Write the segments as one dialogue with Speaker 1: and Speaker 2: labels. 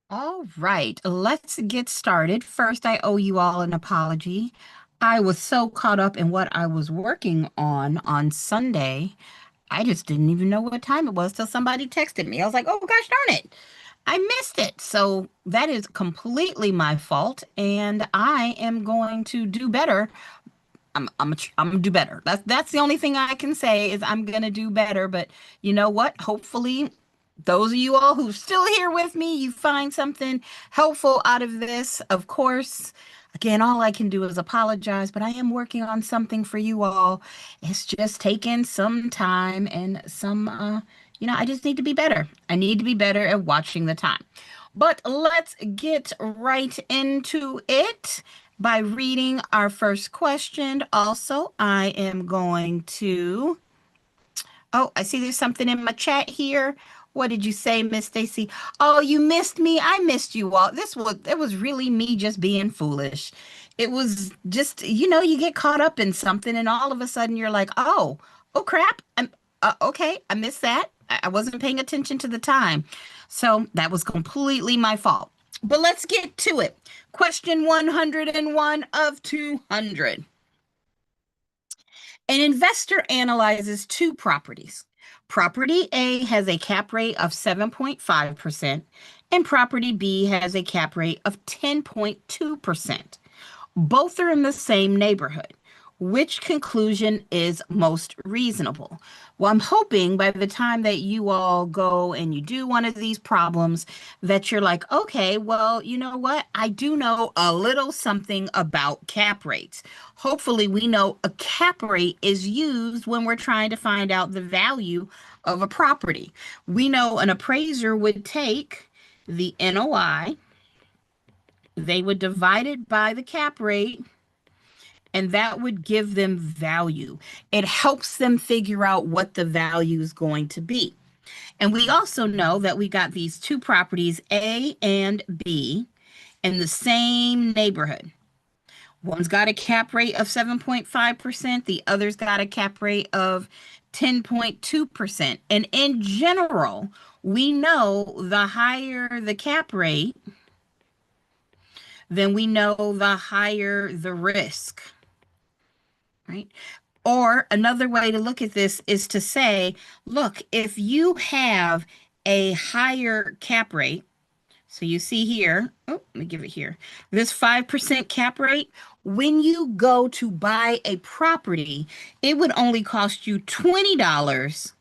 Speaker 1: All right, let's get started. First, I owe you all an apology. I was so caught up in what I was working on Sunday, I just didn't even know what time it was till somebody texted me. I was like, oh gosh darn it, I missed it. So that is completely my fault, and I am going to do better. I'm gonna do better. That's the only thing I can say is I'm gonna do better. But you know what? Hopefully, those of you all who's still here with me, you find something helpful out of this. Of course, again, all I can do is apologize, but I am working on something for you all. It's just taking some time and I just need to be better. I need to be better at watching the time. But let's get right into it by reading our first question. Also, I am going to. Oh, I see there's something in my chat here. What did you say, Miss Stacy? Oh, you missed me. I missed you all. It was really me just being foolish. It was just, you get caught up in something and all of a sudden you're like, oh crap. Okay, I missed that. I wasn't paying attention to the time. So that was completely my fault. But let's get to it. Question 101 of 200. An investor analyzes two properties. Property A has a cap rate of 7.5%, and property B has a cap rate of 10.2%. Both are in the same neighborhood. Which conclusion is most reasonable? Well, I'm hoping by the time that you all go and you do one of these problems, that you're like, okay, well, you know what? I do know a little something about cap rates. Hopefully, we know a cap rate is used when we're trying to find out the value of a property. We know an appraiser would take the NOI, they would divide it by the cap rate, and that would give them value. It helps them figure out what the value is going to be. And we also know that we got these two properties, A and B, in the same neighborhood. One's got a cap rate of 7.5%, the other's got a cap rate of 10.2%. And in general, we know the higher the cap rate, then we know the higher the risk, right? Or another way to look at this is to say, look, if you have a higher cap rate, so you see here, oh, let me give it here, this 5% cap rate, when you go to buy a property, it would only cost you $20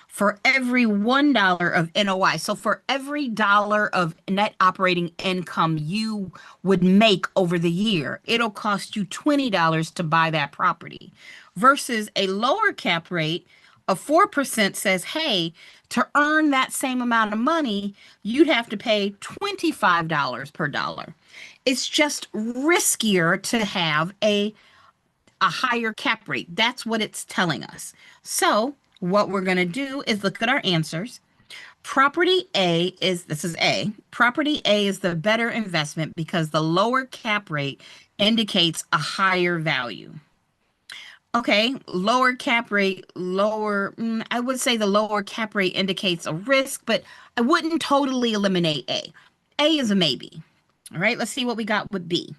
Speaker 1: for every $1 of NOI. So for every dollar of net operating income you would make over the year, it'll cost you $20 to buy that property. Versus a lower cap rate of 4% says, hey, to earn that same amount of money, you'd have to pay $25 per dollar. It's just riskier to have a higher cap rate. That's what it's telling us. So, what we're going to do is look at our answers. This is A. Property A is the better investment because the lower cap rate indicates a higher value. Okay, lower cap rate, I would say the lower cap rate indicates a risk, but I wouldn't totally eliminate A. A is a maybe. All right, let's see what we got with B.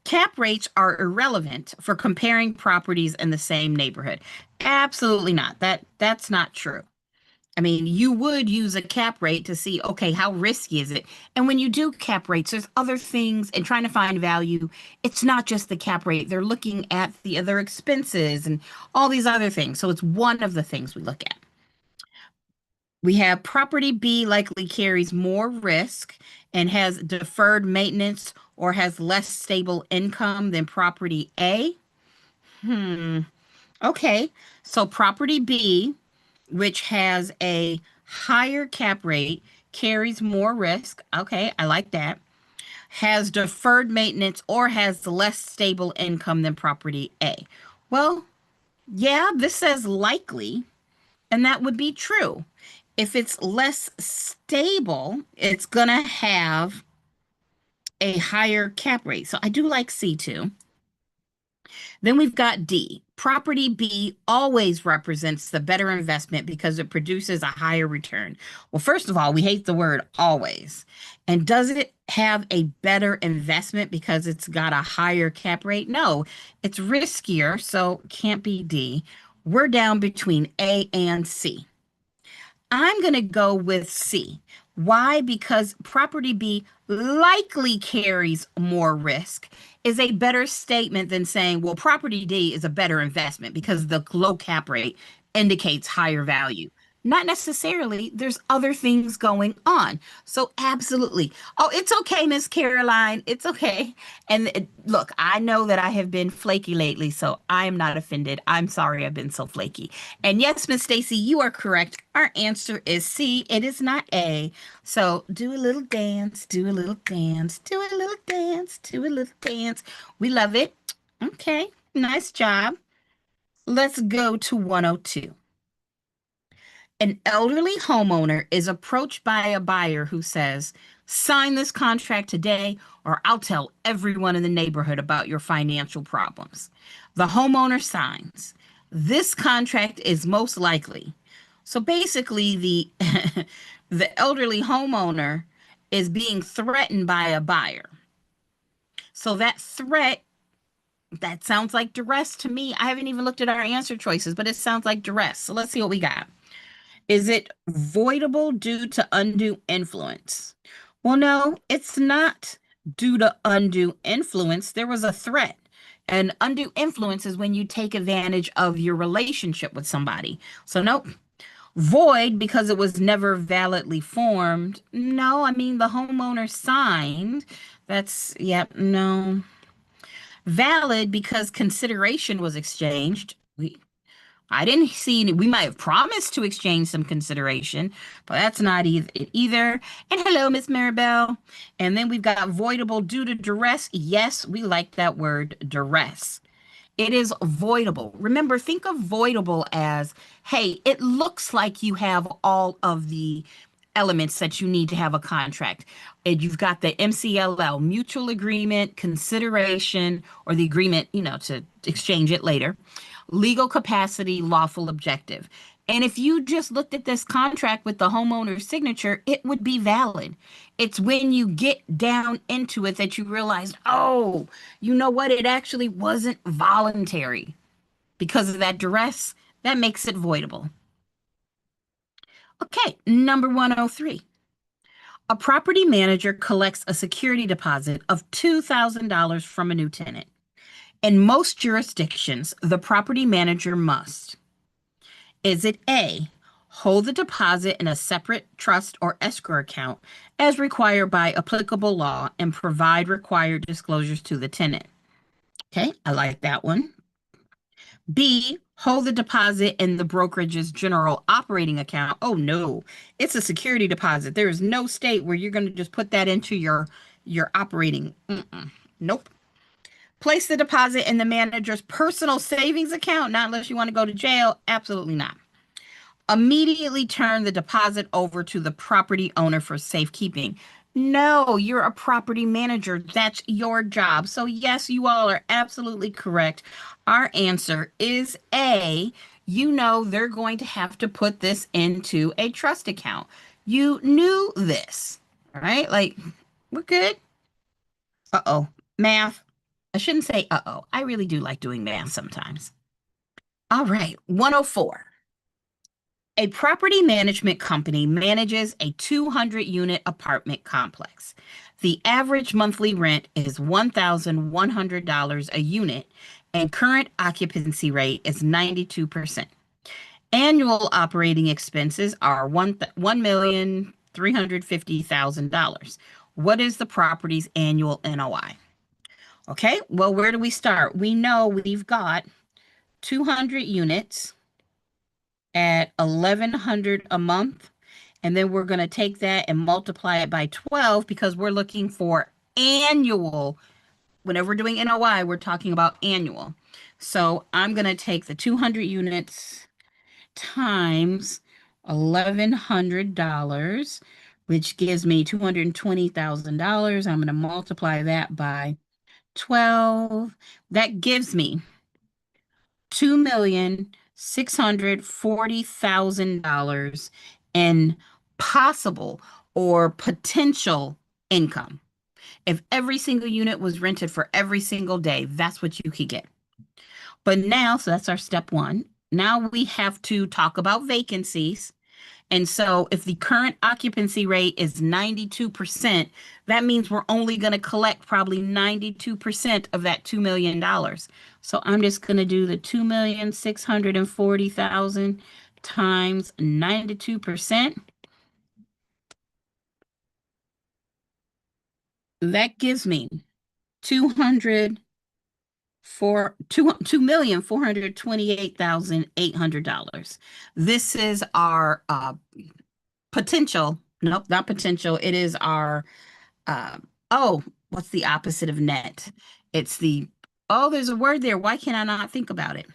Speaker 1: Cap rates are irrelevant for comparing properties in the same neighborhood. Absolutely not. That's not true. I mean, you would use a cap rate to see, okay, how risky is it? And when you do cap rates, there's other things and trying to find value. It's not just the cap rate. They're looking at the other expenses and all these other things. So it's one of the things we look at. We have property B likely carries more risk and has deferred maintenance or has less stable income than property A. Hmm. Okay. So property B, which has a higher cap rate, carries more risk. Okay, I like that. Has deferred maintenance or has less stable income than property A. Well, yeah, this says likely, and that would be true. If it's less stable, it's going to have a higher cap rate. So I do like C2. Then we've got D. Property B always represents the better investment because it produces a higher return. Well, first of all, we hate the word always. And does it have a better investment because it's got a higher cap rate? No, it's riskier, so can't be D. We're down between A and C. I'm going to go with C. Why? Because property B likely carries more risk is a better statement than saying, well, property D is a better investment because the low cap rate indicates higher value. Not necessarily. There's other things going on. So absolutely. Oh, it's okay, Miss Caroline. It's okay. And look, I know that I have been flaky lately, so I am not offended. I'm sorry I've been so flaky. And yes, Miss Stacy, you are correct. Our answer is C. It is not A. So do a little dance, do a little dance, do a little dance, do a little dance. We love it. Okay, nice job. Let's go to 102. An elderly homeowner is approached by a buyer who says, sign this contract today, or I'll tell everyone in the neighborhood about your financial problems. The homeowner signs. This contract is most likely. So basically, the elderly homeowner is being threatened by a buyer. So that threat, that sounds like duress to me. I haven't even looked at our answer choices, but it sounds like duress. So let's see what we got. Is it voidable due to undue influence? Well, no, it's not due to undue influence. There was a threat. And undue influence is when you take advantage of your relationship with somebody. So, nope. Void because it was never validly formed. No, I mean, the homeowner signed. That's, yep, no. Valid because consideration was exchanged. I didn't see any. We might have promised to exchange some consideration, but that's not either. And hello, Miss Maribel. And then we've got voidable due to duress. Yes, we like that word, duress. It is voidable. Remember, think of voidable as, hey, it looks like you have all of the elements that you need to have a contract. And you've got the MCLL, mutual agreement, consideration, or the agreement, to exchange it later, legal capacity, lawful objective. And if you just looked at this contract with the homeowner's signature, it would be valid. It's when you get down into it that you realize, oh, you know what? It actually wasn't voluntary because of that duress. That makes it voidable. Okay, number 103. A property manager collects a security deposit of $2,000 from a new tenant. In most jurisdictions, the property manager must. Is it A, hold the deposit in a separate trust or escrow account as required by applicable law and provide required disclosures to the tenant? Okay, I like that one. B, hold the deposit in the brokerage's general operating account. Oh no, it's a security deposit. There is no state where you're going to just put that into your operating. Nope. Place the deposit in the manager's personal savings account, not unless you want to go to jail. Absolutely not. Immediately turn the deposit over to the property owner for safekeeping. No, you're a property manager. That's your job. So, yes, you all are absolutely correct. Our answer is A. You know they're going to have to put this into a trust account. You knew this, right? Like, we're good. Uh-oh. Math. I shouldn't say uh-oh. I really do like doing math sometimes. All right, 104. A property management company manages a 200-unit apartment complex. The average monthly rent is $1,100 a unit, and current occupancy rate is 92%. Annual operating expenses are $1,350,000. What is the property's annual NOI? Okay, well, where do we start? We know we've got 200 units at 1,100 a month. And then we're going to take that and multiply it by 12 because we're looking for annual. Whenever we're doing NOI, we're talking about annual. So I'm going to take the 200 units times $1,100, which gives me $220,000. I'm going to multiply that by 12. That gives me $2,640,000 in possible or potential income. If every single unit was rented for every single day, that's what you could get. But now, so that's our step one. Now we have to talk about vacancies. And so if the current occupancy rate is 92%, that means we're only going to collect probably 92% of that $2 million. So I'm just going to do the 2,640,000 times 92%. That gives me 200 for $2,428,800. This is our potential. Nope, not potential. It is our uh, oh, what's the opposite of net? It's the oh, there's a word there. Why can I not think about it?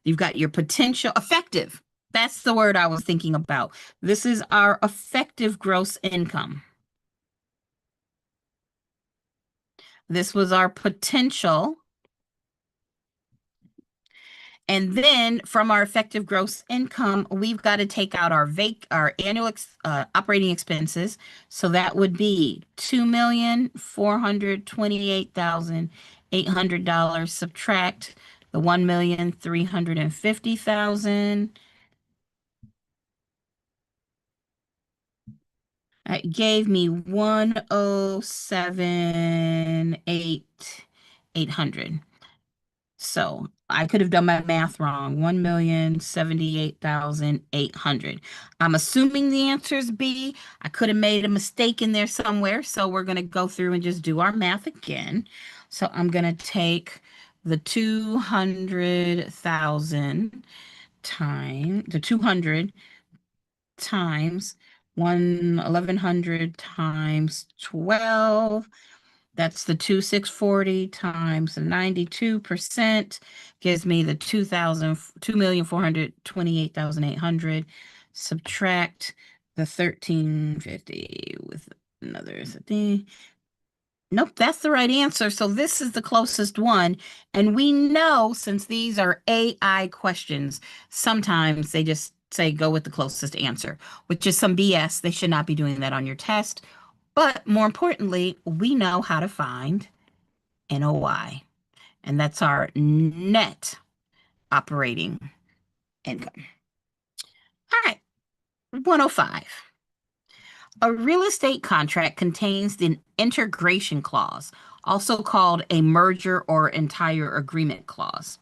Speaker 1: You've got your potential effective. That's the word I was thinking about. This is our effective gross income. This was our potential. And then from our effective gross income, we've got to take out our annual operating expenses. So that would be $2,428,800 subtract the 1,350,000. It gave me 107,800. So I could have done my math wrong. 1,078,800. I'm assuming the answer is B. I could have made a mistake in there somewhere. So we're going to go through and just do our math again. So I'm going to take the 200,000 times the 200 times 1,100 times 12. That's the 2,640 times the 92% gives me the 2,428,800. Subtract the 1,350 with another thing. Nope, that's the right answer. So this is the closest one. And we know since these are AI questions, sometimes they just say go with the closest answer, which is some BS. They should not be doing that on your test. But more importantly, we know how to find NOI, and that's our net operating income. All right, 105. A real estate contract contains the integration clause, also called a merger or entire agreement clause.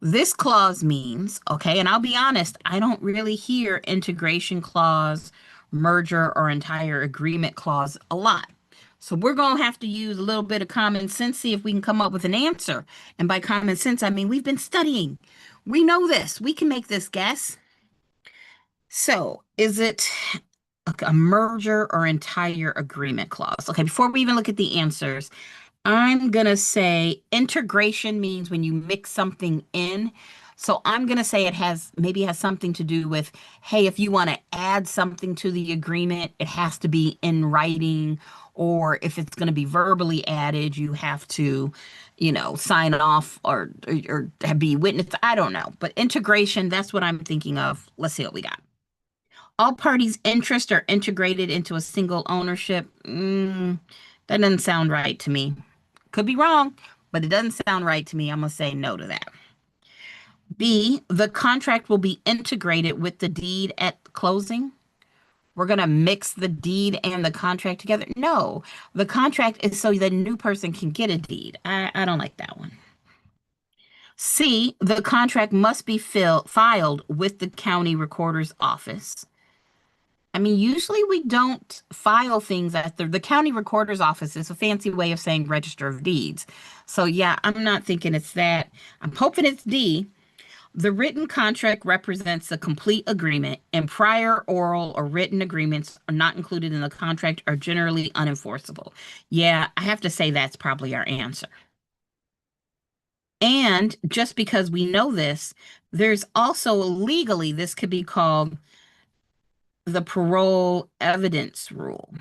Speaker 1: This clause means, okay, and I'll be honest, I don't really hear integration clause, merger, or entire agreement clause a lot. So we're going to have to use a little bit of common sense, see if we can come up with an answer. And by common sense, I mean we've been studying. We know this. We can make this guess. So is it a merger or entire agreement clause? Okay, before we even look at the answers, I'm going to say integration means when you mix something in. So I'm going to say it has maybe has something to do with, hey, if you want to add something to the agreement, it has to be in writing, or if it's going to be verbally added, you have to, sign off or be witness. I don't know. But integration, that's what I'm thinking of. Let's see what we got. All parties' interests are integrated into a single ownership. That doesn't sound right to me. Could be wrong, but it doesn't sound right to me. I'm going to say no to that. B, the contract will be integrated with the deed at closing. We're going to mix the deed and the contract together. No, the contract is so the new person can get a deed. I don't like that one. C, the contract must be filed with the county recorder's office. I mean, usually we don't file things at the county recorder's office. Is a fancy way of saying register of deeds. So yeah, I'm not thinking it's that. I'm hoping it's D. The written contract represents a complete agreement, and prior oral or written agreements are not included in the contract are generally unenforceable. Yeah, I have to say that's probably our answer. And just because we know this, there's also legally, this could be called the parole evidence rule.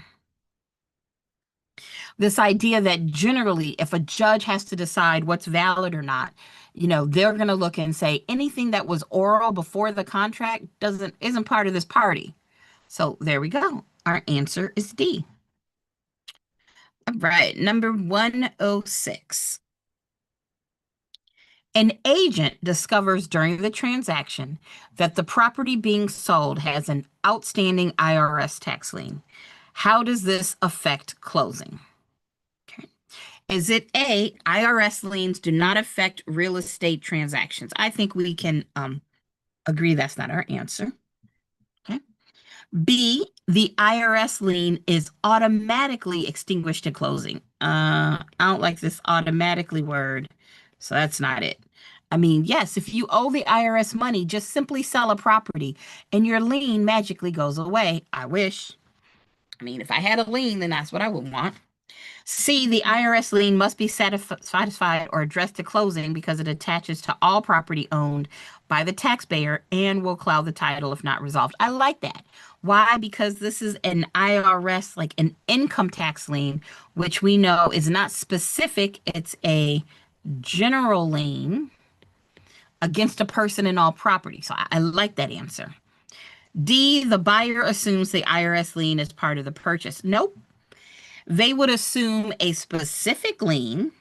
Speaker 1: This idea that generally, if a judge has to decide what's valid or not, they're going to look and say anything that was oral before the contract isn't part of this party. So there we go. Our answer is D. All right, number 106. An agent discovers during the transaction that the property being sold has an outstanding IRS tax lien. How does this affect closing? Okay. Is it A, IRS liens do not affect real estate transactions? I think we can agree that's not our answer. Okay. B, the IRS lien is automatically extinguished at closing. I don't like this automatically word, so that's not it. I mean, yes, if you owe the IRS money, just simply sell a property and your lien magically goes away. I wish. I mean, if I had a lien, then that's what I would want. C, the IRS lien must be satisfied or addressed at closing because it attaches to all property owned by the taxpayer and will cloud the title if not resolved. I like that. Why? Because this is an IRS, like an income tax lien, which we know is not specific. It's a general lien against a person and all property. So I like that answer. D, the buyer assumes the IRS lien is part of the purchase. Nope. They would assume a specific lien.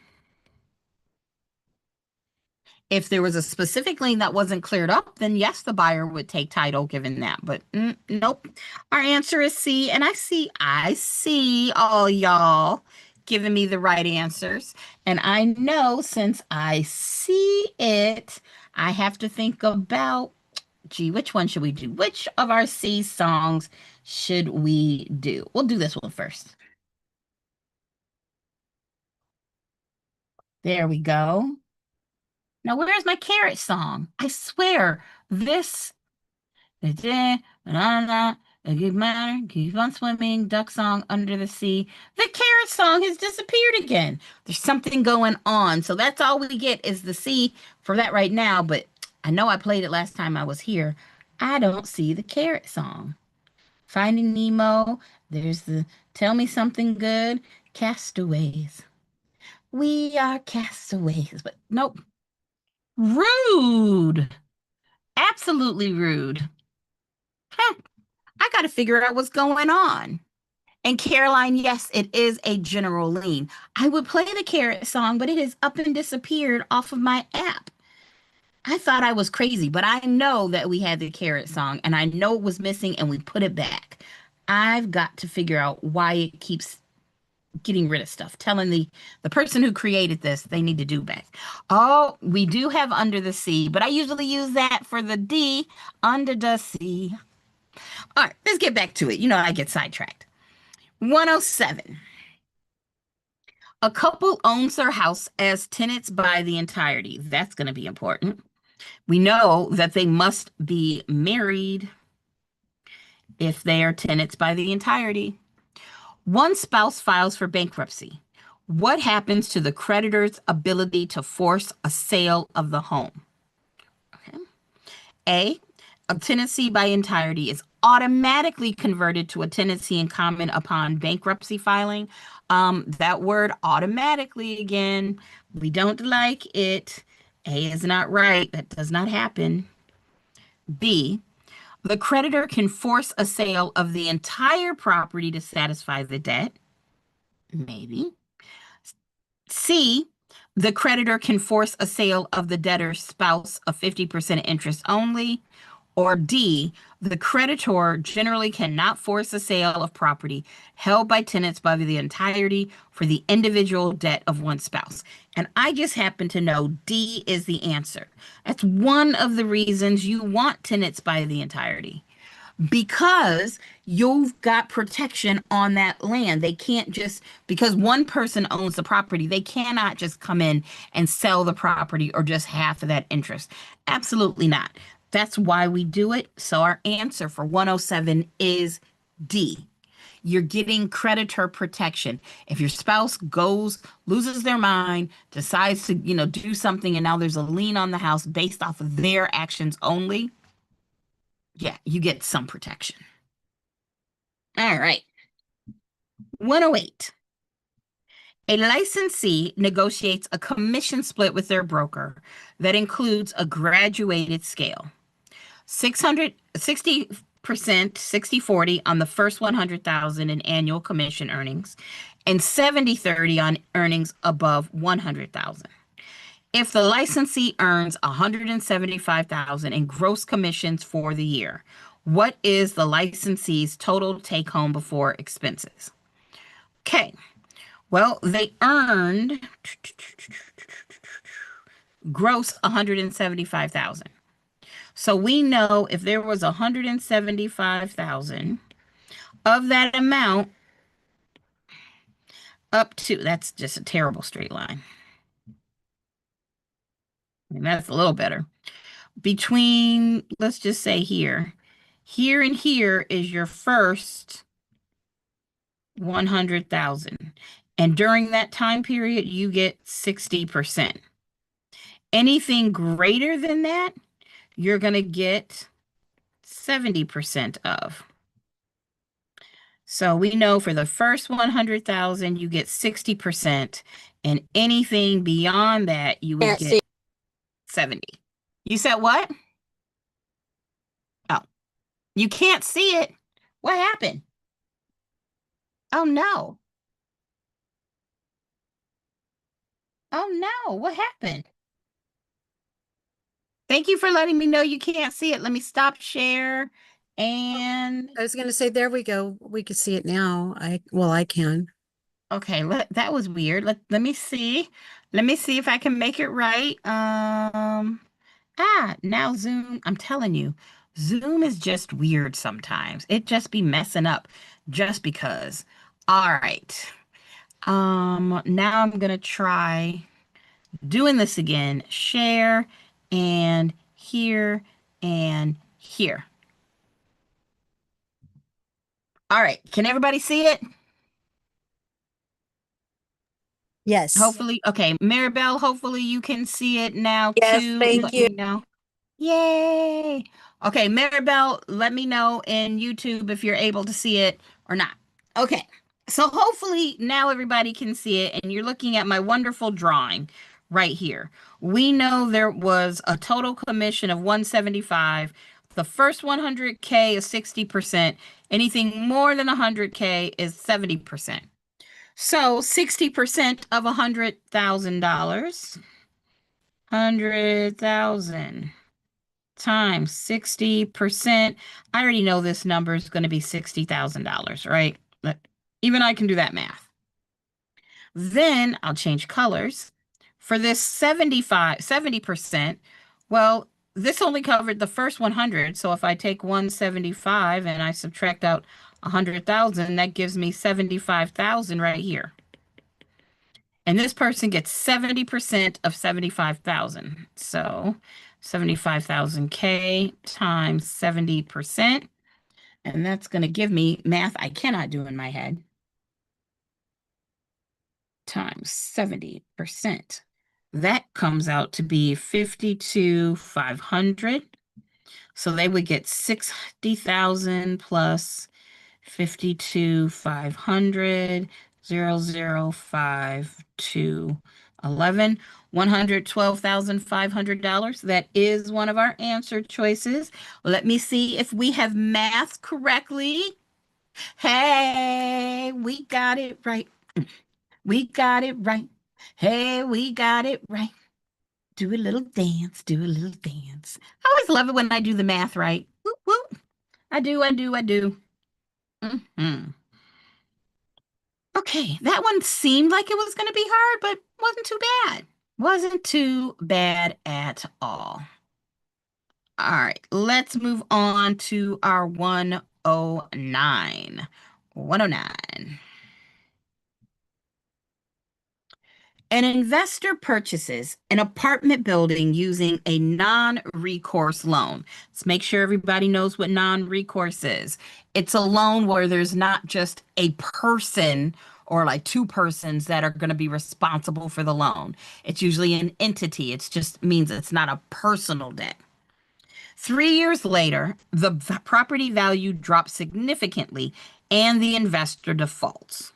Speaker 1: If there was a specific lien that wasn't cleared up, then yes, the buyer would take title given that. But nope. Our answer is C. And I see all y'all giving me the right answers. And I know since I see it, I have to think about, gee, which one should we do? Which of our C songs should we do? We'll do this one first. There we go. Now, where's my carrot song? I swear, this, banana, keep on swimming, duck song under the sea. The carrot song has disappeared again. There's something going on. So that's all we get is the C for that right now. But I know I played it last time I was here. I don't see the carrot song. Finding Nemo, there's the Tell Me Something Good, Castaways. We are castaways. But nope. Rude. Absolutely rude. Huh. I got to figure out what's going on. And Caroline, yes, it is a general lien. I would play the Carrot song, but it has up and disappeared off of my app. I thought I was crazy, but I know that we had the Carrot song and I know it was missing and we put it back. I've got to figure out why it keeps getting rid of stuff, telling the person who created this they need to do back. Oh, we do have Under the Sea, but I usually use that for the D, Under the Sea. All right, let's get back to it. I get sidetracked. 107. A couple owns their house as tenants by the entirety. That's going to be important. We know that they must be married if they are tenants by the entirety. One spouse files for bankruptcy. What happens to the creditor's ability to force a sale of the home? Okay. A tenancy by entirety is automatically converted to a tenancy in common upon bankruptcy filing. That word automatically, again, we don't like it. A is not right. That does not happen. B, the creditor can force a sale of the entire property to satisfy the debt. Maybe. C, the creditor can force a sale of the debtor's spouse of 50% interest only. Or D, the creditor generally cannot force a sale of property held by tenants by the entirety for the individual debt of one spouse. And I just happen to know D is the answer. That's one of the reasons you want tenants by the entirety, because you've got protection on that land. They can't just, because one person owns the property, they cannot just come in and sell the property or just half of that interest. Absolutely not. That's why we do it. So our answer for 107 is D. You're getting creditor protection. If your spouse loses their mind, decides to, do something, and now there's a lien on the house based off of their actions only, yeah, you get some protection. All right. 108. A licensee negotiates a commission split with their broker that includes a graduated scale. 660%, 60/40 on the first 100,000 in annual commission earnings, and 70/30 on earnings above 100,000. If the licensee earns 175,000 in gross commissions for the year, what is the licensee's total take home before expenses? Okay. Well, they earned gross 175,000. So we know if there was 175,000 of that amount up to, that's just a terrible straight line. And that's a little better. Between, let's just say here and here is your first 100,000. And during that time period, you get 60%. Anything greater than that, you're going to get 70% of. So we know for the first 100,000, you get 60%, and anything beyond that, you would get 70. You said what? Oh, you can't see it. What happened? Oh no. Oh no, what happened? Thank you for letting me know you can't see it. Let me stop share. And
Speaker 2: I was going to say, there we go. We can see it now. I can.
Speaker 1: okay, that was weird. Let me see. Let me see if I can make it right. Now Zoom, I'm telling you, Zoom is just weird sometimes. It just be messing up just because. All right. Now I'm gonna try doing this again. Share and here and here. All right. Can everybody see it?
Speaker 2: Yes.
Speaker 1: Hopefully. Okay. Maribel, hopefully you can see it now
Speaker 3: Yes,
Speaker 1: too.
Speaker 3: thank
Speaker 1: Let
Speaker 3: you.
Speaker 1: me know. Yay. Okay, Maribel, let me know in YouTube if you're able to see it or not. Okay. So hopefully now everybody can see it and you're looking at my wonderful drawing right here. We know there was a total commission of 175. The first 100K is 60%. Anything more than 100K is 70%. So 60% of $100,000, 100,000 times 60%. I already know this number is going to be $60,000, right? Even I can do that math. Then I'll change colors. For this 70%, well, this only covered the first 100. So if I take 175 and I subtract out 100,000, that gives me 75,000 right here. And this person gets 70% of 75,000. So 75,000 K times 70%. And that's going to give me math I cannot do in my head. Times 70%. That comes out to be 52,500. So they would get 60,000 plus 52,500, 0052 11, $112,500. That is one of our answer choices. Let me see if we have math correctly. Hey, we got it right. We got it right. Hey, we got it right. Do a little dance, do a little dance. I always love it when I do the math right. Whoop, whoop. I do, I do, I do. Mhm. Okay, that one seemed like it was going to be hard, but wasn't too bad. Wasn't too bad at all. All right, let's move on to our 109. 109. An investor purchases an apartment building using a non-recourse loan. Let's make sure everybody knows what non-recourse is. It's a loan where there's not just a person or like two persons that are going to be responsible for the loan. It's usually an entity. It just means it's not a personal debt. 3 years later, the property value drops significantly and the investor defaults.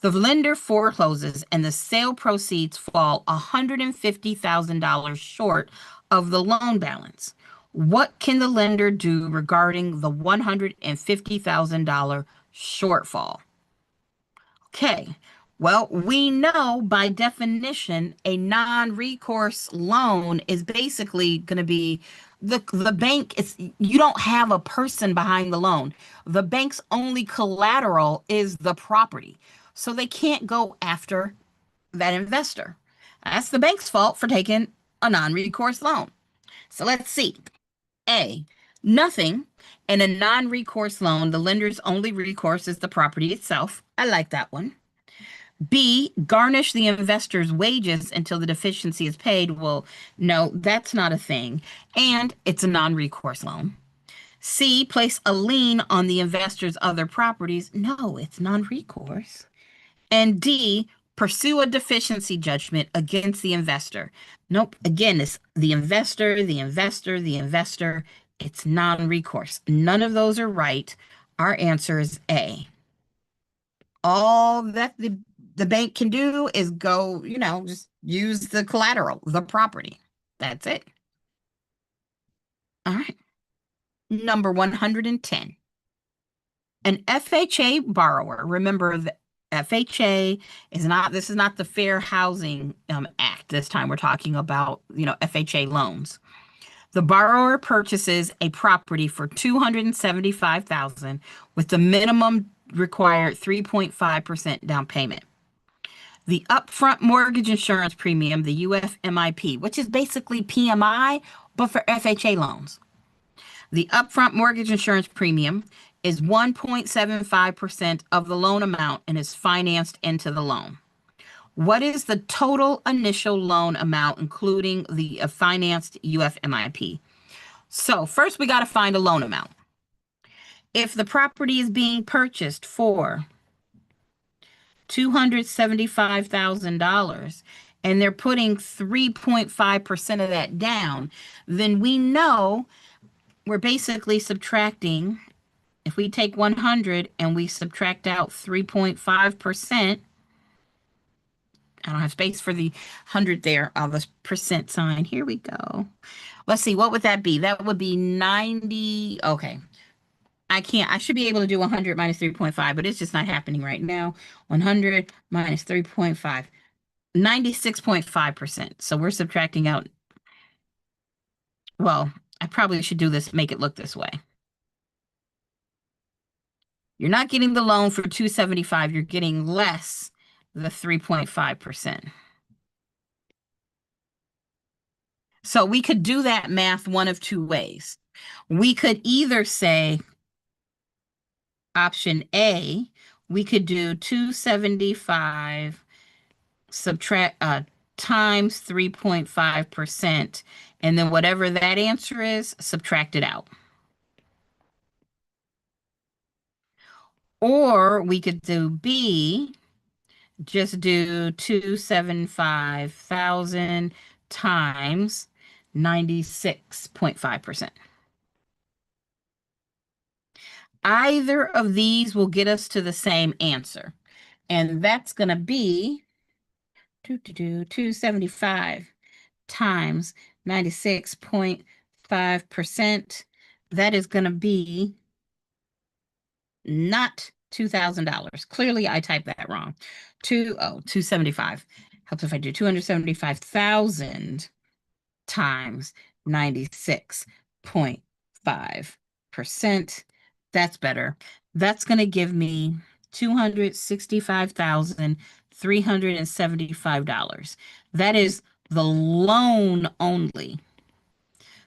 Speaker 1: The lender forecloses and the sale proceeds fall $150,000 short of the loan balance. What can the lender do regarding the $150,000 shortfall? Okay. Well, we know by definition a non-recourse loan is basically going to be the bank is you don't have a person behind the loan. The bank's only collateral is the property. So they can't go after that investor. That's the bank's fault for taking a non-recourse loan. So let's see. A, nothing. In a non-recourse loan, the lender's only recourse is the property itself. I like that one. B, garnish the investor's wages until the deficiency is paid. Well, no, that's not a thing. And it's a non-recourse loan. C, place a lien on the investor's other properties. No, it's non-recourse. And D, pursue a deficiency judgment against the investor. Nope, again, it's the investor, the investor, the investor. It's non-recourse. None of those are right. Our answer is A. All that the bank can do is go, just use the collateral, the property. That's it. All right. Number 110. An FHA borrower, remember the FHA this is not the Fair Housing Act. This time we're talking about, FHA loans. The borrower purchases a property for $275,000 with the minimum required 3.5% down payment. The upfront mortgage insurance premium, the UFMIP, which is basically PMI, but for FHA loans. The upfront mortgage insurance premium is 1.75% of the loan amount and is financed into the loan. What is the total initial loan amount, including the financed UFMIP? So first we got to find a loan amount. If the property is being purchased for $275,000 and they're putting 3.5% of that down, then we know we're basically subtracting. If we take 100 and we subtract out 3.5%, I don't have space for the 100 there. The percent sign. Here we go. Let's see. What would that be? That would be 90. Okay. I should be able to do 100 minus 3.5, but it's just not happening right now. 100 minus 3.5, 96.5%. So we're subtracting out. Well, I probably should do this, make it look this way. You're not getting the loan for 275, you're getting less the 3.5%. So we could do that math one of two ways. We could either say option A, we could do 275 subtract times 3.5%, and then whatever that answer is, subtract it out. Or we could do B, just do 275,000 times 96.5%. Either of these will get us to the same answer. And that's going to be 275 times 96.5%. That is going to be not $2,000. Clearly, I typed that wrong. 275. Helps if I do 275,000 times 96.5%. That's better. That's going to give me $265,375. That is the loan only.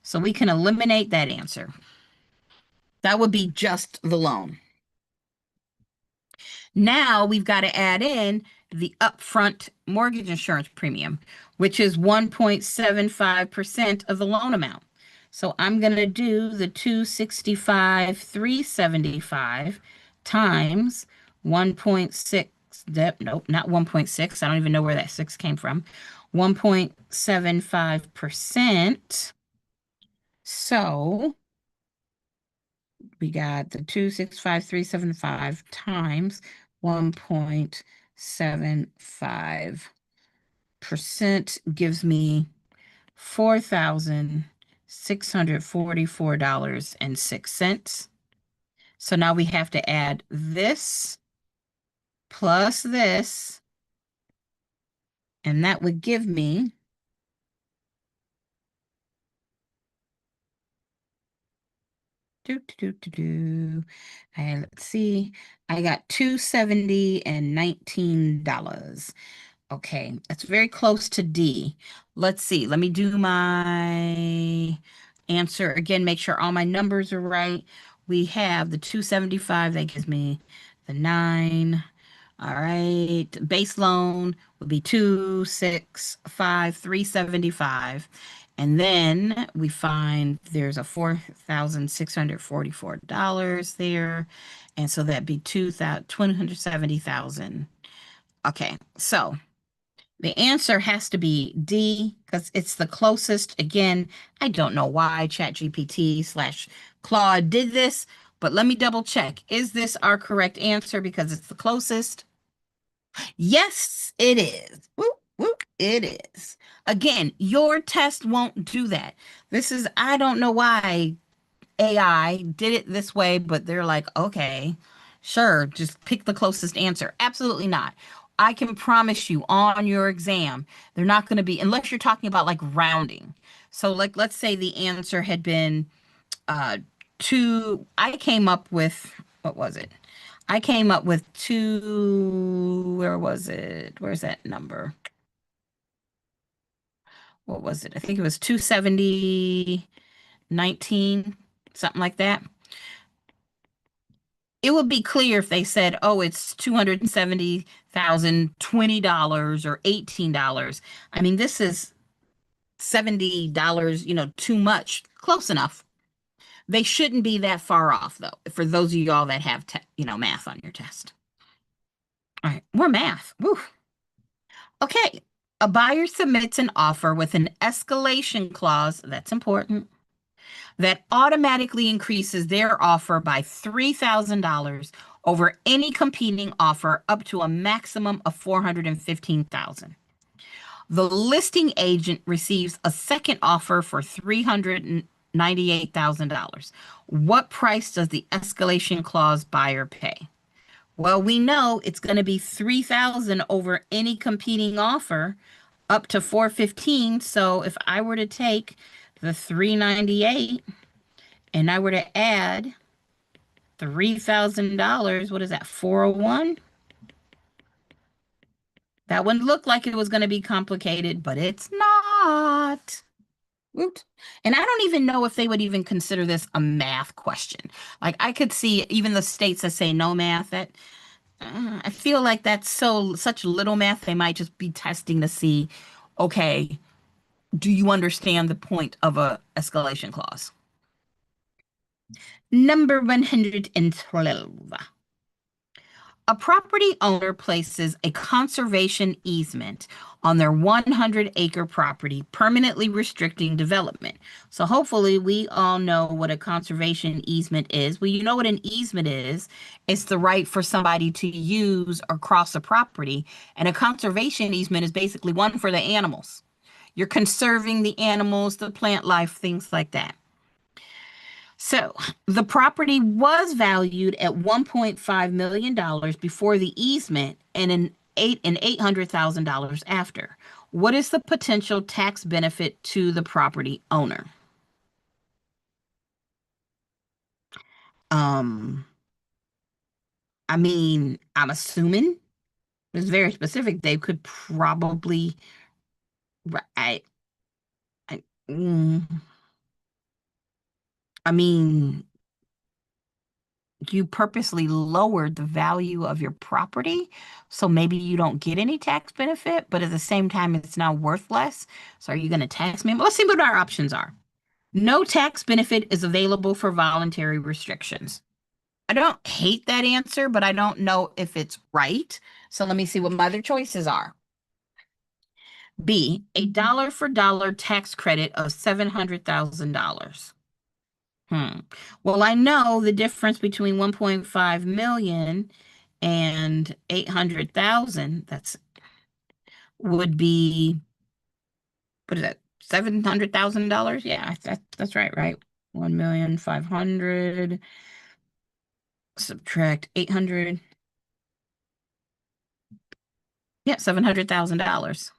Speaker 1: So we can eliminate that answer. That would be just the loan. Now we've got to add in the upfront mortgage insurance premium, which is 1.75% of the loan amount. So I'm going to do the 265,375 times 1.6. Nope, not 1.6. I don't even know where that 6 came from. 1.75%. So we got the 265,375 times 1.75%. 0.75% gives me $4,644.06. So now we have to add this plus this, and that would give me let's see. I got 270 and $19. Okay, that's very close to D. Let's see. Let me do my answer again, make sure all my numbers are right. We have the 275, that gives me the 9. All right, base loan would be 265,375. And then we find there's a $4,644 there. And so that'd be 270,000. Okay, so the answer has to be D because it's the closest. Again, I don't know why ChatGPT/Claude did this, but let me double check. Is this our correct answer because it's the closest? Yes, it is. Whoop, whoop, it is. Again, your test won't do that. I don't know why AI did it this way, but they're like, okay, sure, just pick the closest answer. Absolutely not. I can promise you on your exam, they're not going to be, unless you're talking about like rounding. So like, let's say the answer had been I came up with, what was it? I came up with where was it? Where's that number? What was it? I think it was 270, 19, something like that. It would be clear if they said, oh, it's $270,020 or $18. I mean, this is $70, too much. Close enough. They shouldn't be that far off, though, for those of y'all that have, math on your test. All right, more math. Woo. Okay, a buyer submits an offer with an escalation clause, that's important, that automatically increases their offer by $3,000 over any competing offer up to a maximum of $415,000. The listing agent receives a second offer for $398,000. What price does the escalation clause buyer pay? Well, we know it's going to be 3,000 over any competing offer up to 415. So if I were to take the 398 and I were to add $3,000, what is that? 401? That one looked like it was going to be complicated, but it's not. Oops. And I don't even know if they would even consider this a math question. Like I could see even the states that say no math, that I feel like that's such little math, they might just be testing to see, okay, do you understand the point of a escalation clause? Number 112. A property owner places a conservation easement on their 100-acre property, permanently restricting development. So hopefully we all know what a conservation easement is. Well, you know what an easement is. It's the right for somebody to use or cross a property. And a conservation easement is basically one for the animals. You're conserving the animals, the plant life, things like that. So the property was valued at $1.5 million before the easement and $800,000 after. What is the potential tax benefit to the property owner? Um, I mean, I'm assuming it's very specific. They could probably, I, I, mm, I mean, you purposely lowered the value of your property, so maybe you don't get any tax benefit, but at the same time, it's now worth less. So are you going to tax me? Let's see what our options are. No tax benefit is available for voluntary restrictions. I don't hate that answer, but I don't know if it's right. So let me see what my other choices are. B, a dollar for dollar tax credit of $700,000. Well, I know the difference between 1.5 million and 800,000, that's would be, what is that? $700,000? Yeah, that's right? 1,500,000 subtract 800. Yeah, $700,000.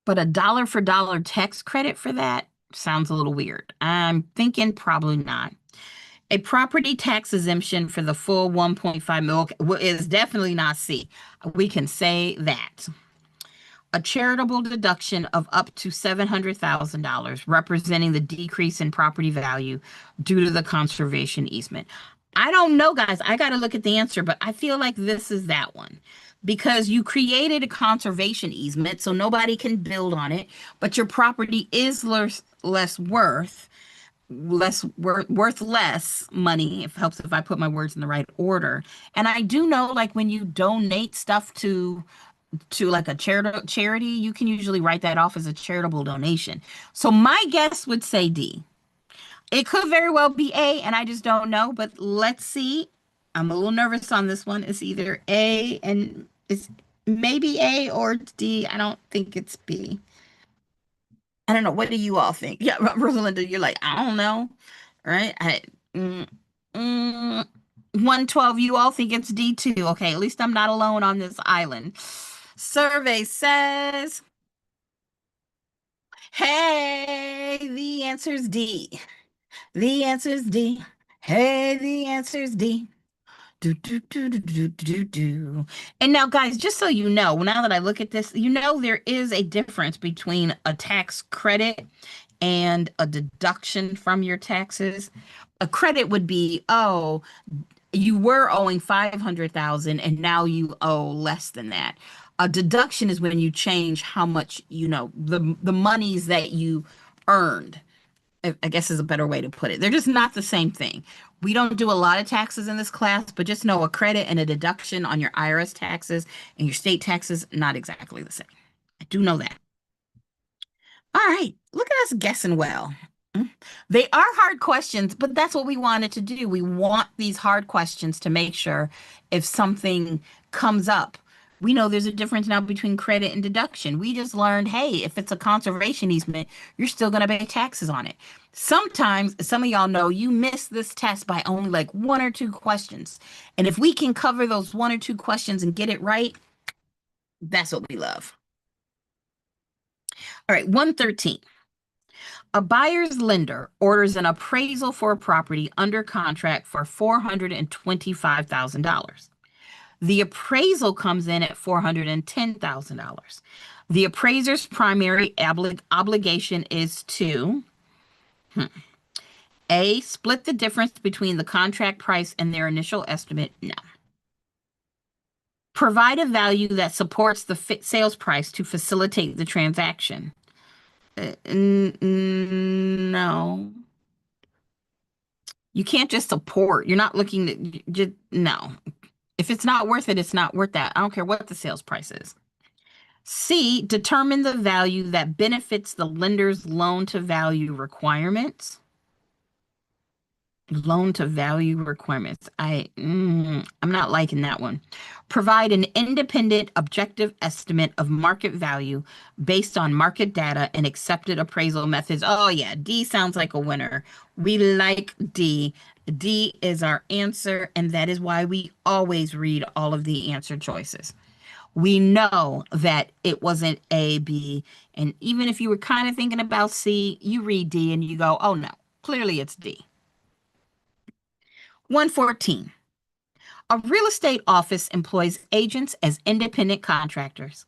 Speaker 1: But a dollar for dollar tax credit for that sounds a little weird. I'm thinking probably not. A property tax exemption for the full 1.5 mil is definitely not C. We can say that. A charitable deduction of up to $700,000, representing the decrease in property value due to the conservation easement. I don't know, guys. I got to look at the answer, but I feel like this is that one because you created a conservation easement so nobody can build on it, but your property is less worth less money. It helps if I put my words in the right order. And I do know, like, when you donate stuff to like a charity, you can usually write that off as a charitable donation. So my guess would say D. It could very well be A, and I just don't know, but let's see. I'm a little nervous on this one. It's either A and it's maybe A or it's D. I don't think it's B. I don't know. What do you all think? Yeah, Rosalinda, you're like, I don't know. Right? Mm, mm, 112, you all think it's D too. Okay, at least I'm not alone on this island. Survey says, hey, the answer's D. The answer's D. Hey, the answer's D. Do, do, do, do, do, do, do. And now, guys, just so you know, now that I look at this, you know there is a difference between a tax credit and a deduction from your taxes. A credit would be, oh, you were owing 500,000 and now you owe less than that. A deduction is when you change how much, the monies that you earned. I guess is a better way to put it. They're just not the same thing. We don't do a lot of taxes in this class, but just know a credit and a deduction on your IRS taxes and your state taxes, not exactly the same. I do know that. All right, look at us guessing well. They are hard questions, but that's what we wanted to do. We want these hard questions to make sure if something comes up, we know there's a difference now between credit and deduction. We just learned, hey, if it's a conservation easement, you're still going to pay taxes on it. Sometimes, some of y'all know you miss this test by only like one or two questions. And if we can cover those one or two questions and get it right, that's what we love. All right, 113. A buyer's lender orders an appraisal for a property under contract for $425,000. The appraisal comes in at $410,000. The appraiser's primary obligation is to A, split the difference between the contract price and their initial estimate. No. Provide a value that supports the sales price to facilitate the transaction. No. You can't just support. You're not looking to just, no. If it's not worth it, it's not worth that. I don't care what the sales price is. C, determine the value that benefits the lender's loan to value requirements. Loan to value requirements. I'm not liking that one. Provide an independent, objective estimate of market value based on market data and accepted appraisal methods. Oh yeah, D sounds like a winner. We like D. D is our answer, and that is why we always read all of the answer choices. We know that it wasn't A, B, and even if you were kind of thinking about C, you read D and you go, oh no, clearly it's D. 114. A real estate office employs agents as independent contractors.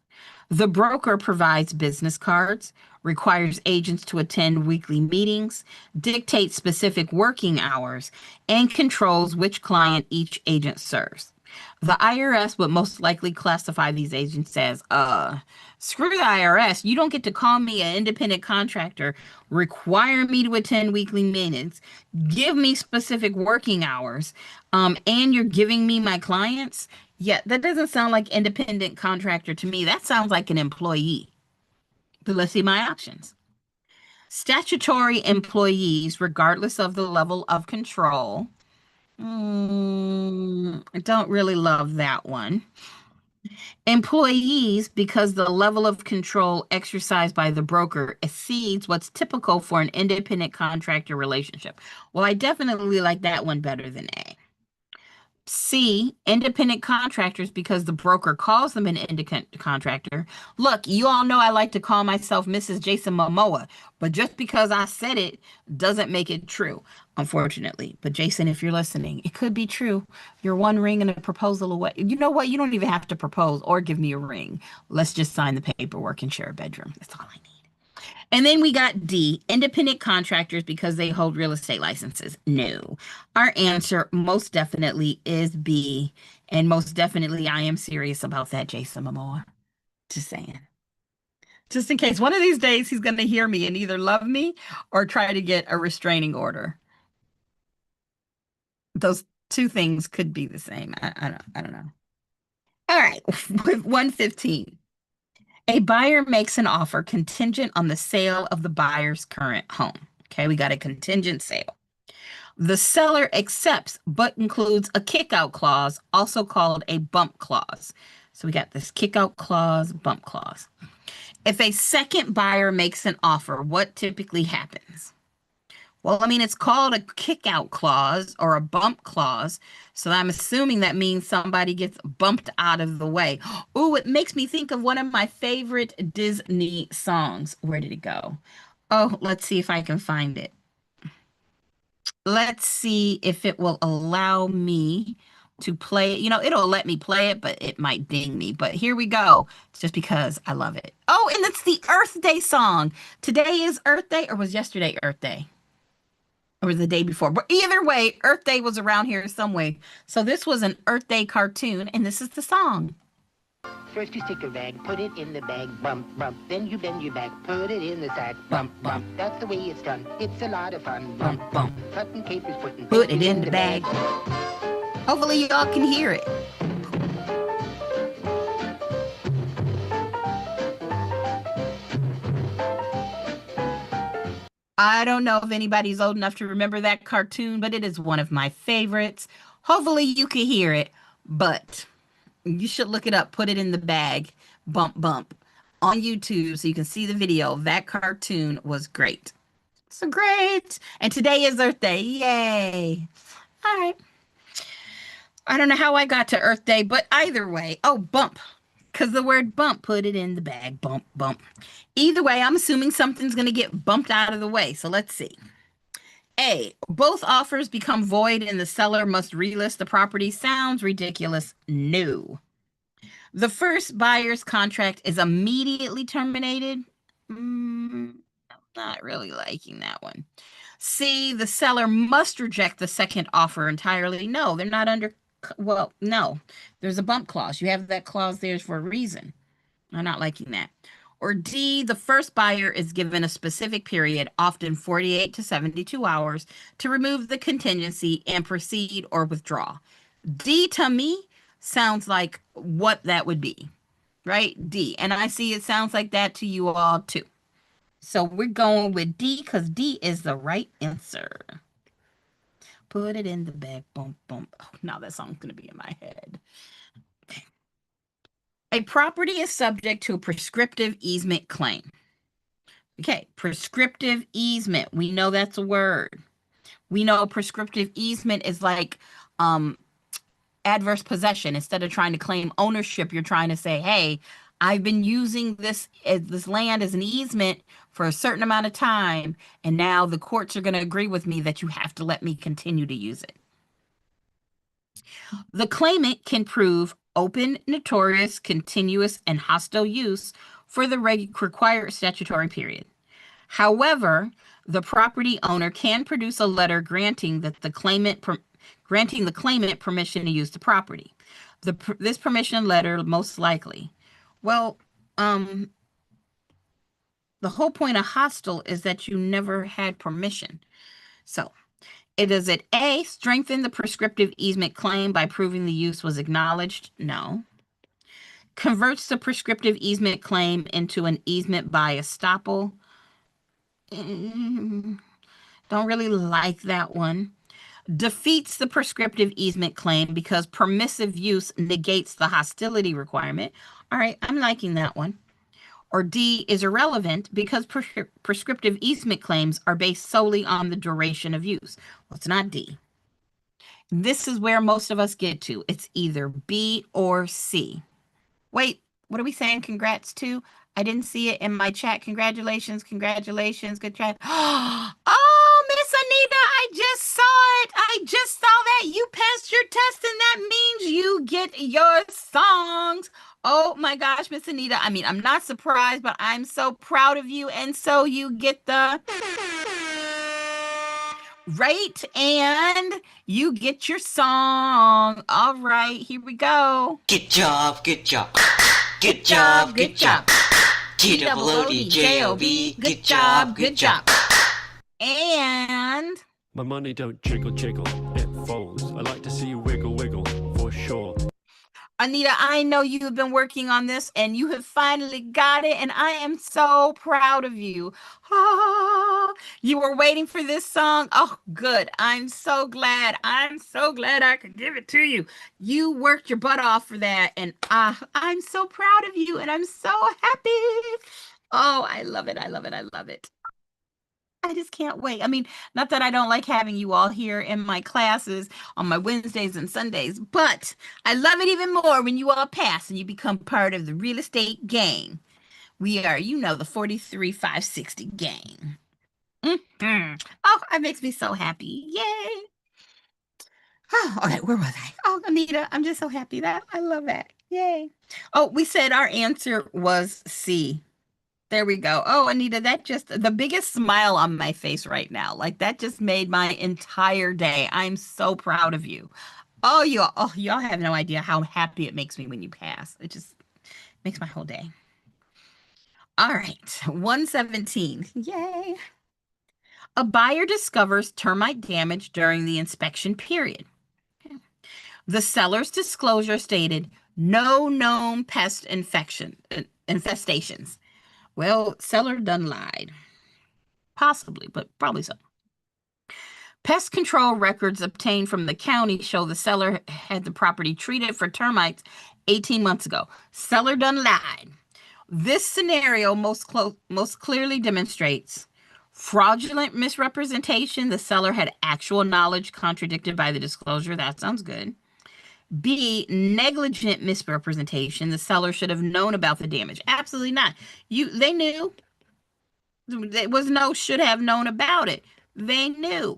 Speaker 1: The broker provides business cards, requires agents to attend weekly meetings, dictates specific working hours, and controls which client each agent serves. The IRS would most likely classify these agents as, screw the IRS. You don't get to call me an independent contractor, require me to attend weekly meetings, give me specific working hours, and you're giving me my clients. Yeah, that doesn't sound like independent contractor to me. That sounds like an employee. But let's see my options. Statutory employees, regardless of the level of control. I don't really love that one. Employees, because the level of control exercised by the broker exceeds what's typical for an independent contractor relationship. Well, I definitely like that one better than A. C, independent contractors because the broker calls them an independent contractor. Look, you all know I like to call myself Mrs. Jason Momoa, but just because I said it doesn't make it true, unfortunately. But Jason, if you're listening, it could be true. You're one ring and a proposal away. You know what? You don't even have to propose or give me a ring. Let's just sign the paperwork and share a bedroom. That's all I need. And then we got D, independent contractors because they hold real estate licenses. No. Our answer most definitely is B. And most definitely, I am serious about that, Jason Momoa. Just saying. Just in case one of these days he's going to hear me and either love me or try to get a restraining order. Those two things could be the same. I don't know. All right. With 115. A buyer makes an offer contingent on the sale of the buyer's current home. Okay, we got a contingent sale. The seller accepts but includes a kick-out clause, also called a bump clause. So we got this kick-out clause, bump clause. If a second buyer makes an offer, what typically happens? Well, I mean, it's called a kick-out clause or a bump clause. So I'm assuming that means somebody gets bumped out of the way. Ooh, it makes me think of one of my favorite Disney songs. Where did it go? Oh, let's see if I can find it. Let's see if it will allow me to play it. You know, it'll let me play it, but it might ding me. But here we go. It's just because I love it. Oh, and it's the Earth Day song. Today is Earth Day, or was yesterday Earth Day? Or was the day before? But either way, Earth Day was around here some way. So this was an Earth Day cartoon, and this is the song.
Speaker 3: First you stick a rag, put it in the bag, bump, bump. Then you bend your back, put it in the sack, bump, bump. That's the way it's done. It's a lot of fun, bump, bump. Cutting capers,
Speaker 1: Put it in the bag. Hopefully y'all can hear it. I don't know if anybody's old enough to remember that cartoon, but it is one of my favorites. Hopefully you can hear it, but you should look it up. Put it in the bag, bump, bump, on YouTube so you can see the video. That cartoon was great. So great. And today is Earth Day. Yay. All right. I don't know how I got to Earth Day, but either way. Oh, bump. Because the word bump, put it in the bag, bump, bump. Either way, I'm assuming something's going to get bumped out of the way. So let's see. A, both offers become void and the seller must relist the property. Sounds ridiculous. No. The first buyer's contract is immediately terminated. Not really liking that one. C, the seller must reject the second offer entirely. No, they're not under, well, no, there's a bump clause. You have that clause there for a reason. I'm not liking that. Or D, the first buyer is given a specific period, often 48 to 72 hours, to remove the contingency and proceed or withdraw. D to me sounds like what that would be, right? D. And I see it sounds like that to you all too. So we're going with D because D is the right answer. Put it in the bag, bump, bump. Oh, now that song's going to be in my head. A property is subject to a prescriptive easement claim. Okay, prescriptive easement. We know that's a word. We know prescriptive easement is like adverse possession. Instead of trying to claim ownership, you're trying to say, hey, I've been using this land as an easement for a certain amount of time, and now the courts are going to agree with me that you have to let me continue to use it. The claimant can prove open, notorious, continuous, and hostile use for the required statutory period. However, the property owner can produce a letter granting the claimant permission to use the property. This permission letter most likely. Well, the whole point of hostile is that you never had permission. So, does it A, strengthen the prescriptive easement claim by proving the use was acknowledged? No. Converts the prescriptive easement claim into an easement by estoppel? don't really like that one. Defeats the prescriptive easement claim because permissive use negates the hostility requirement. All right, I'm liking that one. Or D is irrelevant because prescriptive easement claims are based solely on the duration of use. Well, it's not D. This is where most of us get to. It's either B or C. Wait, what are we saying congrats to? I didn't see it in my chat. Congratulations, congratulations, good chat. Oh, Miss Anita, I just saw it. I just saw that. You passed your test, and that means you get your songs. Oh my gosh, Miss Anita. I mean, I'm not surprised, but I'm so proud of you. And so you get the right, and you get your song. All right, here we go.
Speaker 4: Good job, good job. Good
Speaker 1: Good
Speaker 4: job,
Speaker 1: job,
Speaker 4: good
Speaker 1: good
Speaker 4: job.
Speaker 1: job.
Speaker 4: T-double-O-D-J-O-B. Good job, good job.
Speaker 1: And
Speaker 5: My money don't jiggle jiggle, it falls. I like to see you wiggle wiggle, for sure.
Speaker 1: Anita, I know you have been working on this and you have finally got it, and I am so proud of you. Ah, you were waiting for this song. Oh, good. I'm so glad. I'm so glad I could give it to you. You worked your butt off for that, and I'm so proud of you, and I'm so happy. Oh, I love it. I love it. I love it. I just can't wait. I mean, not that I don't like having you all here in my classes on my Wednesdays and Sundays, but I love it even more when you all pass and you become part of the real estate gang. We are, the 43560 gang. Oh, it makes me so happy. Yay. Oh, okay, where was I? Oh, Anita, I'm just so happy that I love that. Yay. Oh, we said our answer was C. There we go. Oh, Anita, that just the biggest smile on my face right now. Like that just made my entire day. I'm so proud of you. Y'all have no idea how happy it makes me when you pass. It just makes my whole day. All right, 117. Yay. A buyer discovers termite damage during the inspection period. The seller's disclosure stated no known pest infestations. Well, seller done lied. Possibly, but probably so. Pest control records obtained from the county show the seller had the property treated for termites 18 months ago. Seller done lied. This scenario most clearly demonstrates fraudulent misrepresentation. The seller had actual knowledge contradicted by the disclosure. That sounds good. B, negligent misrepresentation. The seller should have known about the damage. Absolutely not. They knew. There was no should have known about it. They knew.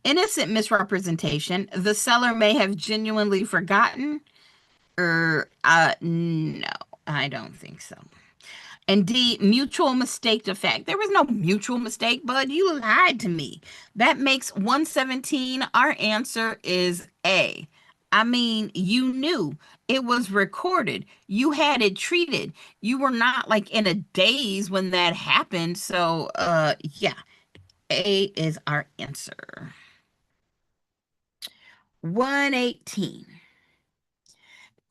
Speaker 1: Innocent misrepresentation. The seller may have genuinely forgotten. No, I don't think so. And D, mutual mistake to fact. There was no mutual mistake, bud. You lied to me. That makes 117. Our answer is A. I mean, you knew it was recorded. You had it treated. You were not like in a daze when that happened. So, yeah, A is our answer. 118.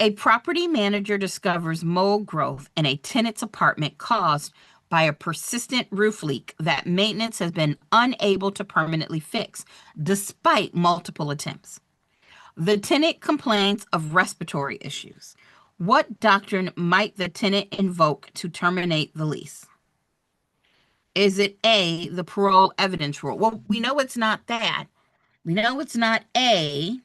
Speaker 1: A property manager discovers mold growth in a tenant's apartment caused by a persistent roof leak that maintenance has been unable to permanently fix, despite multiple attempts. The tenant complains of respiratory issues. What doctrine might the tenant invoke to terminate the lease? Is it A, the parole evidence rule? Well, we know it's not that. We know it's not A,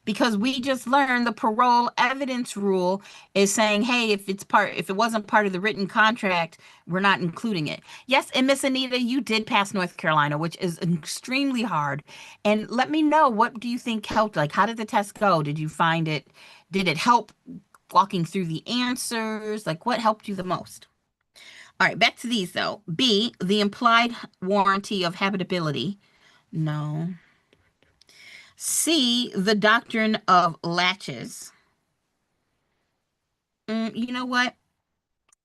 Speaker 1: because we just learned the parole evidence rule is saying, hey, if it wasn't part of the written contract, we're not including it. Yes, and Miss Anita, you did pass North Carolina, which is extremely hard. And let me know, what do you think helped? Like, how did the test go? Did you find it? Did it help walking through the answers? Like, what helped you the most? All right, back to these though. B, the implied warranty of habitability. No. C, the doctrine of latches. You know what?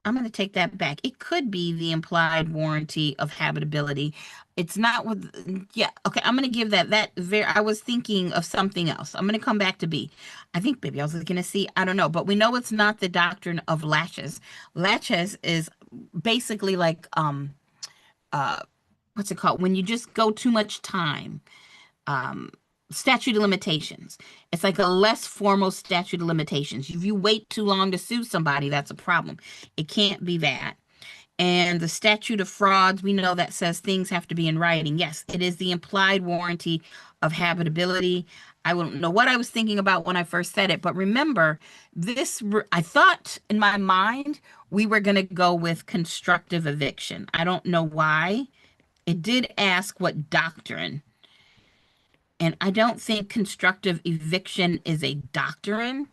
Speaker 1: I'm going to take that back. It could be the implied warranty of habitability. It's not with, yeah, okay, I'm going to give that I was thinking of something else. I'm going to come back to B. I think maybe I was looking to C. I don't know, but we know it's not the doctrine of latches. Latches is basically like what's it called? When you just go too much time. Statute of limitations. It's like a less formal statute of limitations. If you wait too long to sue somebody, that's a problem. It can't be that. And the statute of frauds, we know that says things have to be in writing. Yes, it is the implied warranty of habitability. I don't know what I was thinking about when I first said it, but remember, I thought in my mind we were going to go with constructive eviction. I don't know why. It did ask what doctrine. And I don't think constructive eviction is a doctrine.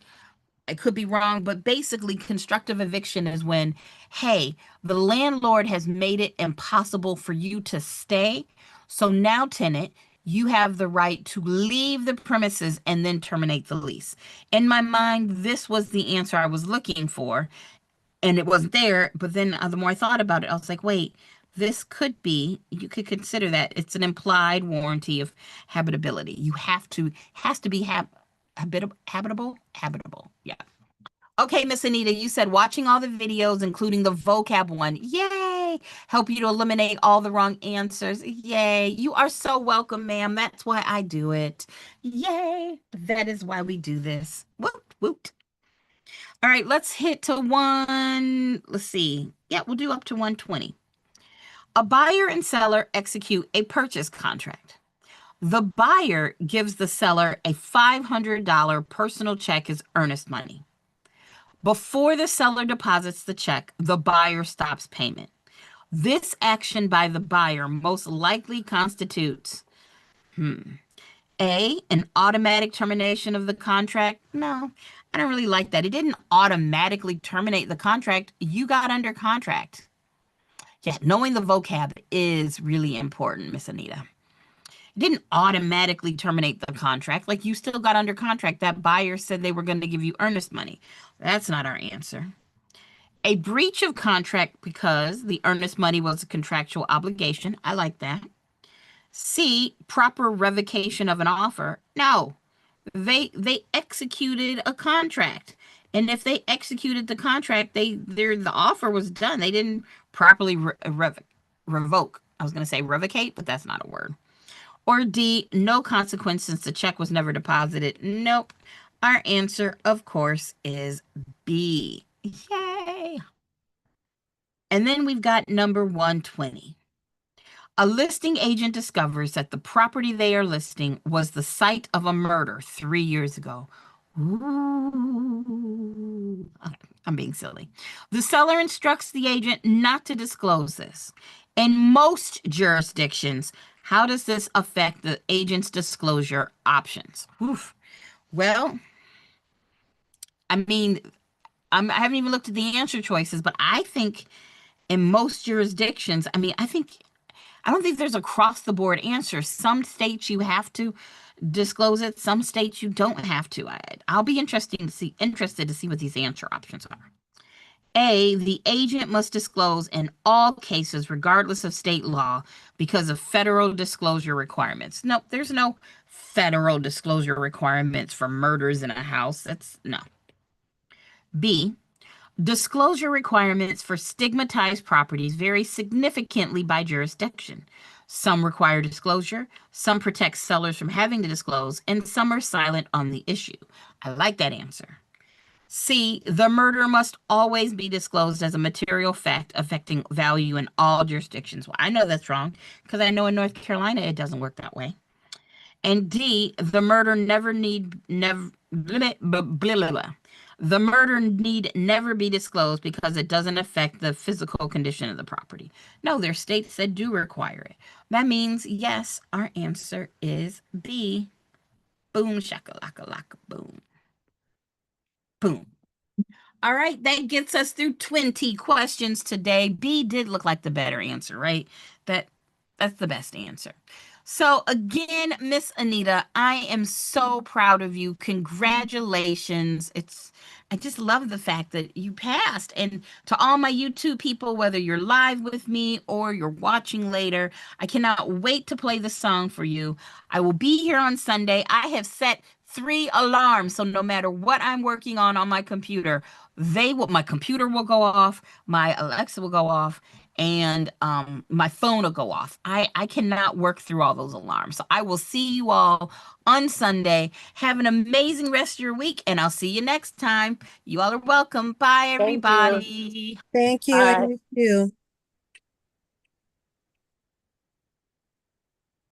Speaker 1: I could be wrong, but basically constructive eviction is when, hey, the landlord has made it impossible for you to stay. So now, tenant, you have the right to leave the premises and then terminate the lease. In my mind, this was the answer I was looking for, and it wasn't there. But then the more I thought about it, I was like, wait, this could be, you could consider that it's an implied warranty of habitability. Has to be habitable. Yeah. Okay, Miss Anita, you said watching all the videos, including the vocab one. Yay! Help you to eliminate all the wrong answers. Yay! You are so welcome, ma'am. That's why I do it. Yay! That is why we do this. Woot, woot. All right, let's hit to let's see. Yeah, we'll do up to 120. A buyer and seller execute a purchase contract. The buyer gives the seller a $500 personal check as earnest money. Before the seller deposits the check, the buyer stops payment. This action by the buyer most likely constitutes A, an automatic termination of the contract. No, I don't really like that. It didn't automatically terminate the contract. You got under contract. Yeah, knowing the vocab is really important, Miss Anita. It didn't automatically terminate the contract. Like, you still got under contract. That buyer said they were going to give you earnest money. That's not our answer. A breach of contract because the earnest money was a contractual obligation. I like that. C, proper revocation of an offer. No, they executed a contract. And if they executed the contract, the offer was done. They didn't properly revoke. I was going to say revocate, but that's not a word. Or D, no consequence since the check was never deposited. Nope. Our answer, of course, is B. Yay. And then we've got number 120. A listing agent discovers that the property they are listing was the site of a murder 3 years ago. Ooh. I'm being silly. The seller instructs the agent not to disclose this. In most jurisdictions, how does this affect the agent's disclosure options? Oof. Well, I mean, I haven't even looked at the answer choices, but I think in most jurisdictions, I don't think there's across the board answer. Some states you have to disclose it. Some states you don't have to. I'll be interested to see what these answer options are. A, the agent must disclose in all cases, regardless of state law, because of federal disclosure requirements. Nope, there's no federal disclosure requirements for murders in a house. No. B, disclosure requirements for stigmatized properties vary significantly by jurisdiction. Some require disclosure, some protect sellers from having to disclose, and some are silent on the issue. I like that answer. C, the murder must always be disclosed as a material fact affecting value in all jurisdictions. Well, I know that's wrong because I know in North Carolina it doesn't work that way. And D, the murder need never be disclosed because it doesn't affect the physical condition of the property. No, there are states that do require it. That means, yes, our answer is B. Boom, shakalaka, laka, boom. Boom. All right, that gets us through 20 questions today. B did look like the better answer, right? That's the best answer. So again, Miss Anita, I am so proud of you. Congratulations. I just love the fact that you passed. And to all my YouTube people, whether you're live with me or you're watching later, I cannot wait to play the song for you. I will be here on Sunday. I have set 3 alarms, so no matter what I'm working on my computer, my computer will go off, my Alexa will go off, and my phone will go off. I cannot work through all those alarms. So I will see you all on Sunday. Have an amazing rest of your week, and I'll see you next time. You all are welcome. Bye,
Speaker 6: Thank you.
Speaker 1: everybody.
Speaker 2: Thank you.
Speaker 6: Bye.
Speaker 2: And you too.